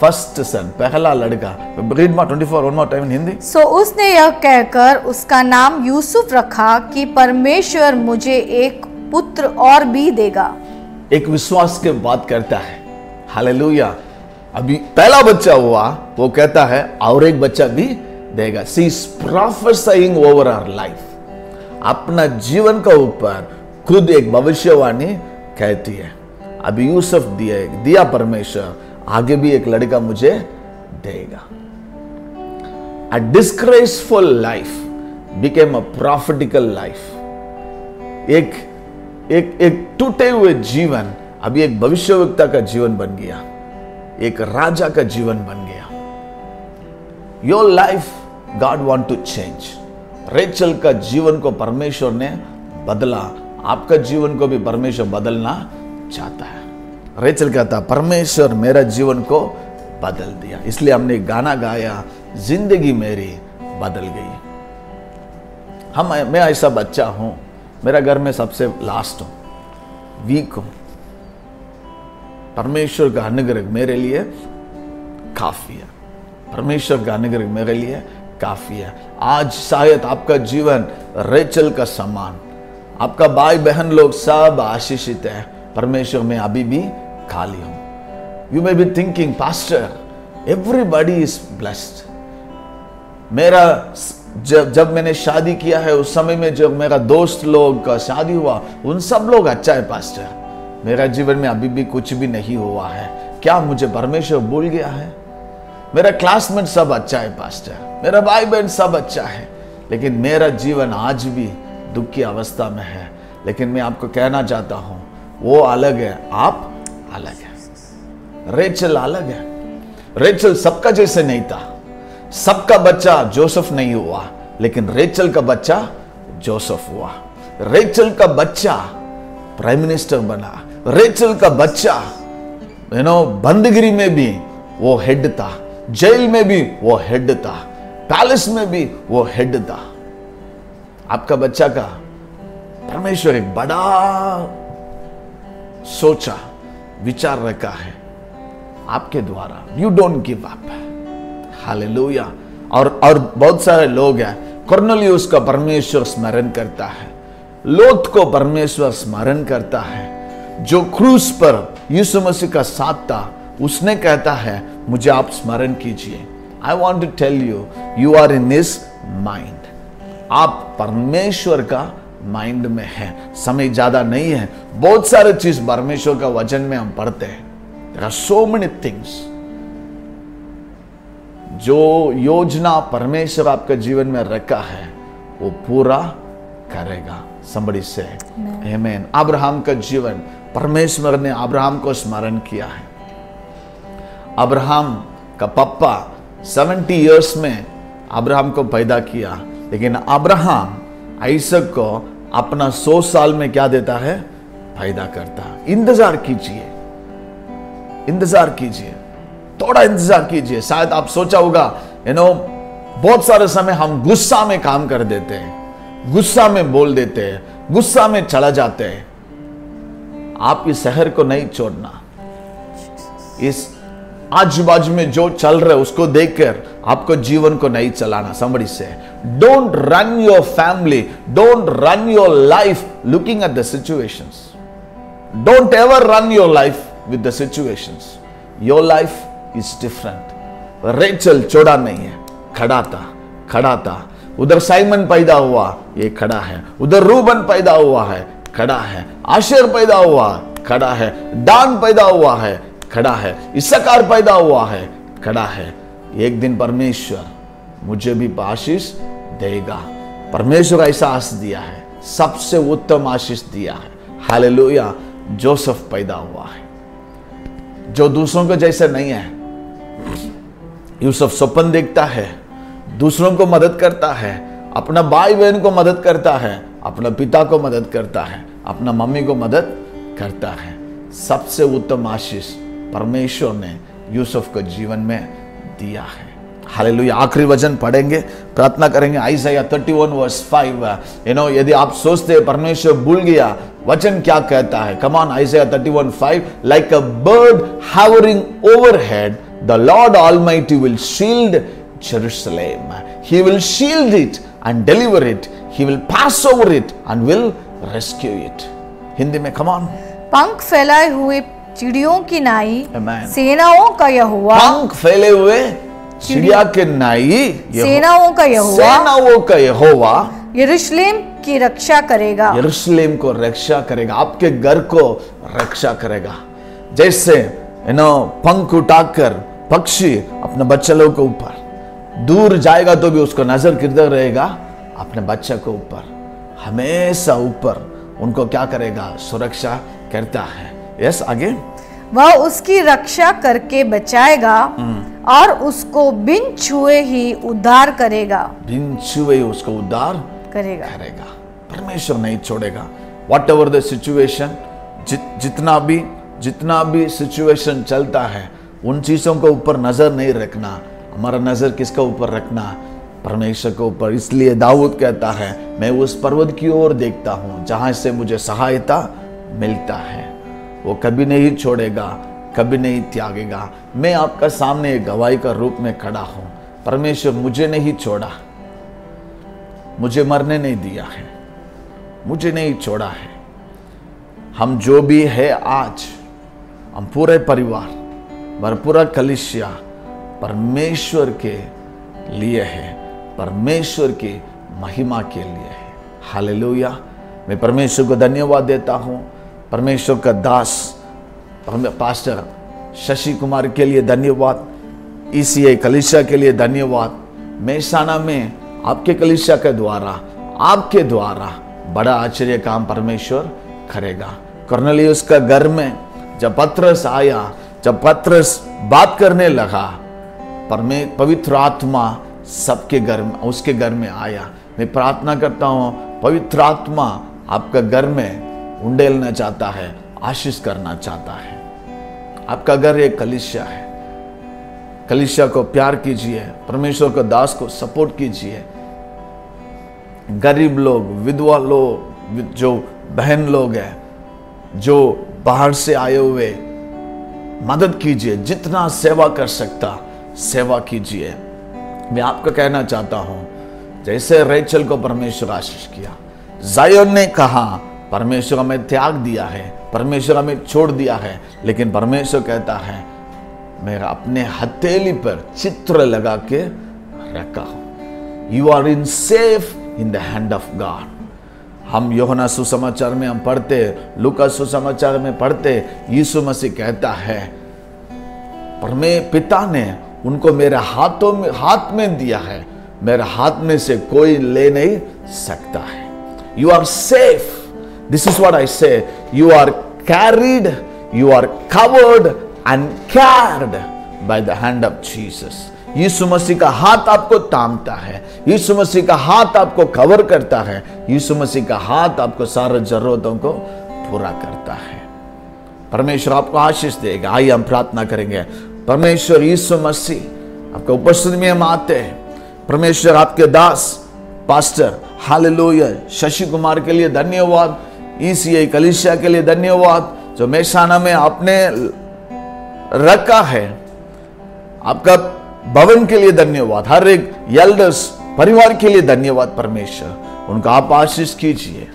First son, पहला लड़का. Read 24 one more time in Hindi. सो उसने यह कहकर उसका नाम यूसुफ रखा कि परमेश्वर मुझे एक पुत्र और भी देगा. एक विश्वास के बात करता है. हालेलुया. अभी पहला बच्चा हुआ, वो कहता है और एक बच्चा भी देगा. She is prophesying over our life. अपना जीवन का ऊपर खुद एक भविष्यवाणी कहती है. अभी यूसुफ दिया परमेश्वर, आगे भी एक लड़का मुझे देगा. A disgraceful life became a prophetical life. एक टूटे हुए जीवन अभी एक भविष्यवक्ता का जीवन बन गया, एक राजा का जीवन बन गया. Your life God want to change. Rachel का जीवन को परमेश्वर ने बदला, आपका जीवन को भी परमेश्वर बदलना चाहता है. रेचल कहता परमेश्वर मेरा जीवन को बदल दिया. इसलिए हमने गाना गाया, जिंदगी मेरी बदल गई. मैं ऐसा बच्चा हूं, मेरा घर में सबसे लास्ट हूं. वीक हूं, परमेश्वर का अनुग्रह मेरे लिए काफी है, परमेश्वर का अनुग्रह मेरे लिए काफी है। आज शायद आपका जीवन रेचल का समान, आपका भाई बहन लोग सब आशीषित है, परमेश्वर में अभी भी खाली हूं। You may be thinking, pastor everybody is blessed. मेरा जब मैंने शादी किया है उस समय में जब मेरा दोस्त लोग का शादी हुआ उन सब लोग अच्छा है पास्टर, मेरा जीवन में अभी भी कुछ भी नहीं हुआ है, क्या मुझे परमेश्वर भूल गया है? मेरा क्लासमेट सब अच्छा है पास्टर, मेरा भाई बहन सब अच्छा है, लेकिन मेरा जीवन आज भी दुख की अवस्था में है। लेकिन मैं आपको कहना चाहता हूं, वो अलग है, आप अलग है। रेचल अलग है। रेचल सबका जैसे नहीं था, सबका बच्चा जोसेफ नहीं हुआ, लेकिन रेचल का बच्चा जोसेफ हुआ। रेचल का बच्चा प्राइम मिनिस्टर बना। रेचल का बच्चा बंदगिरी में भी वो हेड था, जेल में भी वो हेड था, पैलेस में भी वो हेड था। आपका बच्चा का परमेश्वर एक बड़ा सोचा विचार रखा है आपके द्वारा। You don't give up. Hallelujah. और बहुत सारे लोग हैं, कुरनेलियुस का परमेश्वर स्मरण करता है, लोथ को परमेश्वर स्मरण करता है, जो क्रूस पर यीशु मसीह का साथ था, उसने कहता है मुझे आप स्मरण कीजिए। I want to tell you, you are in his mind. आप परमेश्वर का माइंड में है। समय ज्यादा नहीं है, बहुत सारे चीज परमेश्वर का वचन में हम पढ़ते हैं। There are so many things। जो योजना परमेश्वर आपके जीवन में रखा है वो पूरा करेगा। Somebody say Amen। अब्राहम का जीवन, परमेश्वर ने अब्राहम को स्मरण किया है। अब्राहम का पापा 70 इयर्स में अब्राहम को पैदा किया, लेकिन अब्राहम आइसक को अपना 100 साल में क्या देता है? पैदा करता। इंतजार कीजिए, इंतजार कीजिए, थोड़ा इंतजार कीजिए। शायद आप सोचा होगा बहुत सारे समय हम गुस्सा में काम कर देते हैं, गुस्सा में बोल देते हैं, गुस्सा में चला जाते हैं। आप इस शहर को नहीं छोड़ना। इस आजू बाजू में जो चल रहा है उसको देखकर आपको जीवन को नहीं चलाना। Somebody say, don't run your family, don't run your life looking at the situations. Don't ever run your life with the situations. Your life is different. Rachel छोड़ा नहीं है, खड़ा था। उधर साइमन पैदा हुआ, ये खड़ा है। उधर रूबन पैदा हुआ है, खड़ा है। आशेर पैदा हुआ, खड़ा है। दान पैदा हुआ है, खड़ा है। इस्साकार पैदा हुआ है, खड़ा है। एक दिन परमेश्वर मुझे भी आशीष देगा। परमेश्वर ऐसा आशीष दिया है, सबसे उत्तम आशीष दिया है। हालेलुया। जोसेफ पैदा हुआ है जो दूसरों के जैसे नहीं है। यूसुफ सपन देखता है, दूसरों को मदद करता है, अपना भाई बहन को मदद करता है, अपना पिता को मदद करता है, अपना मम्मी को मदद करता है। सबसे उत्तम आशीष परमेश्वर ने यूसुफ को जीवन में दिया है। हालेलुया। आखिरी वचन पढ़ेंगे, प्रार्थना करेंगे। आइसाया 31 वर्स 5। यदि आप सोचते हैं परमेश्वर भूल गया, वचन क्या कहता है? Come on, Isaiah 31:5। Like a bird hovering overhead, the Lord Almighty will shield Jerusalem. He will shield it and deliver it. He will pass over it and will rescue it. Hindi में कम ऑन। पंख फैलाए हुए चिड़ियों की नाई, Amen। सेनाओं का यहोवा। पंख फैले हुए चिड़िया के नाई, सेनाओं का यहोवा, सेनाओं का यहोवा यरूशलेम की रक्षा करेगा। यरूशलेम को रक्षा करेगा, आपके घर को रक्षा करेगा। जैसे पंख उठाकर पक्षी अपने बच्चे लोग के ऊपर दूर जाएगा तो भी उसको नजर किधर रहेगा? अपने बच्चे के ऊपर, हमेशा ऊपर उनको क्या करेगा? सुरक्षा करता है। यस, आगे। वह उसकी रक्षा करके बचाएगा और उसको बिन छुए ही उद्धार करेगा। बिन छुए उसको उद्धार करेगा। परमेश्वर नहीं छोड़ेगा। वॉट एवर द सिचुएशन, जितना भी सिचुएशन चलता है, उन चीजों के ऊपर नजर नहीं रखना। हमारा नजर किसके ऊपर रखना? परमेश्वर के ऊपर। इसलिए दाऊद कहता है, मैं उस पर्वत की ओर देखता हूं जहां से मुझे सहायता मिलता है। वो कभी नहीं छोड़ेगा, कभी नहीं त्यागेगा। मैं आपका सामने एक गवाही का रूप में खड़ा हूं। परमेश्वर मुझे नहीं छोड़ा, मुझे मरने नहीं दिया है, मुझे नहीं छोड़ा है। हम जो भी है आज, हम पूरे परिवार, पूरा कलीसिया परमेश्वर के लिए है, परमेश्वर की महिमा के लिए है। हालेलुया। मैं परमेश्वर को धन्यवाद देता हूं। परमेश्वर का दास पास्टर शशि कुमार के लिए धन्यवाद, ECA कलीसिया के लिए धन्यवाद। मेहसाना में आपके कलीसिया के द्वारा, आपके द्वारा बड़ा आश्चर्य काम परमेश्वर करेगा। कर्नेलियुस का घर में जब पत्रस आया, जब पत्रस बात करने लगा, पवित्र आत्मा सबके घर में, उसके घर में आया। मैं प्रार्थना करता हूं, पवित्र आत्मा आपका घर में उंडेलना चाहता है, आशीष करना चाहता है। आपका घर एक कलीसिया है, कलीसिया को प्यार कीजिए, परमेश्वर के दास को सपोर्ट कीजिए। गरीब लोग, विधवा लोग, जो बहन लोग हैं, जो बाहर से आए हुए, मदद कीजिए। जितना सेवा कर सकता सेवा कीजिए। मैं आपको कहना चाहता हूं, जैसे रेचल को परमेश्वर आशीष किया, जायोन ने कहा परमेश्वर हमें त्याग दिया है, परमेश्वर हमें छोड़ दिया है, लेकिन परमेश्वर कहता है मैं अपने हथेली पर चित्र लगा के रखा हूं। You are in safe in the hand of God. हम यूहन्ना सुसमाचार में हम पढ़ते, लूका सुसमाचार में पढ़ते, यीशु मसीह कहता है पिता ने उनको मेरे हाथ में दिया है, मेरे हाथ में से कोई ले नहीं सकता है। You are safe. This is what I say, you are carried, you are covered and cared by the hand of Jesus. यीशु मसीह का हाथ आपको थामता है, यीशु मसीह का हाथ आपको कवर करता है, यीशु मसीह का हाथ आपको सारे जरूरतों को पूरा करता है। परमेश्वर आपको आशीष देगा। आइए हम प्रार्थना करेंगे। परमेश्वर यीशु मसीह आपके उपस्थिति में हम आते हैं। परमेश्वर आपके दास पास्टर हालेलुया शशि कुमार के लिए धन्यवाद, ECA कलीसिया के लिए धन्यवाद, जो मेहसाना में आपने रखा है। आपका भवन के लिए धन्यवाद, हर एक एल्डर्स परिवार के लिए धन्यवाद। परमेश्वर उनका आप आशीष कीजिए।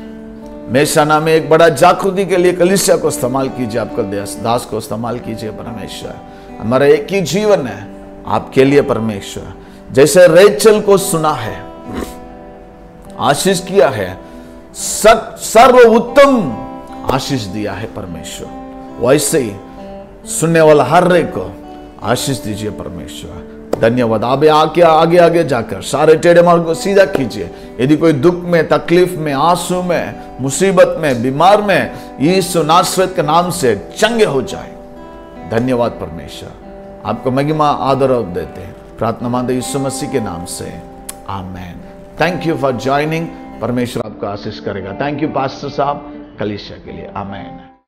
मेहसाना में एक बड़ा जागृति के लिए कलीसिया को इस्तेमाल कीजिए, आपका दास को इस्तेमाल कीजिए। परमेश्वर हमारा एक ही जीवन है आपके लिए। परमेश्वर जैसे रेचल को सुना है, आशीष किया है, सर्वोत्तम आशीष दिया है परमेश्वर, वैसे ही सुनने वाला हर एक को आशीष दीजिए। परमेश्वर धन्यवाद। आप आगे जाकर सारे टेढ़े मार्ग को सीधा कीजिए। यदि कोई दुख में, तकलीफ में, आंसू में, मुसीबत में, बीमार में, यीशु नासरत के नाम से चंगे हो जाए। धन्यवाद परमेश्वर, आपको महिमा आदर देते हैं। प्रार्थना मानते यीशु मसीह के नाम से, amen. Thank you for joining. परमेश्वर आपको आशीष करेगा। थैंक यू पास्टर साहब कलीसिया के लिए। आमेन।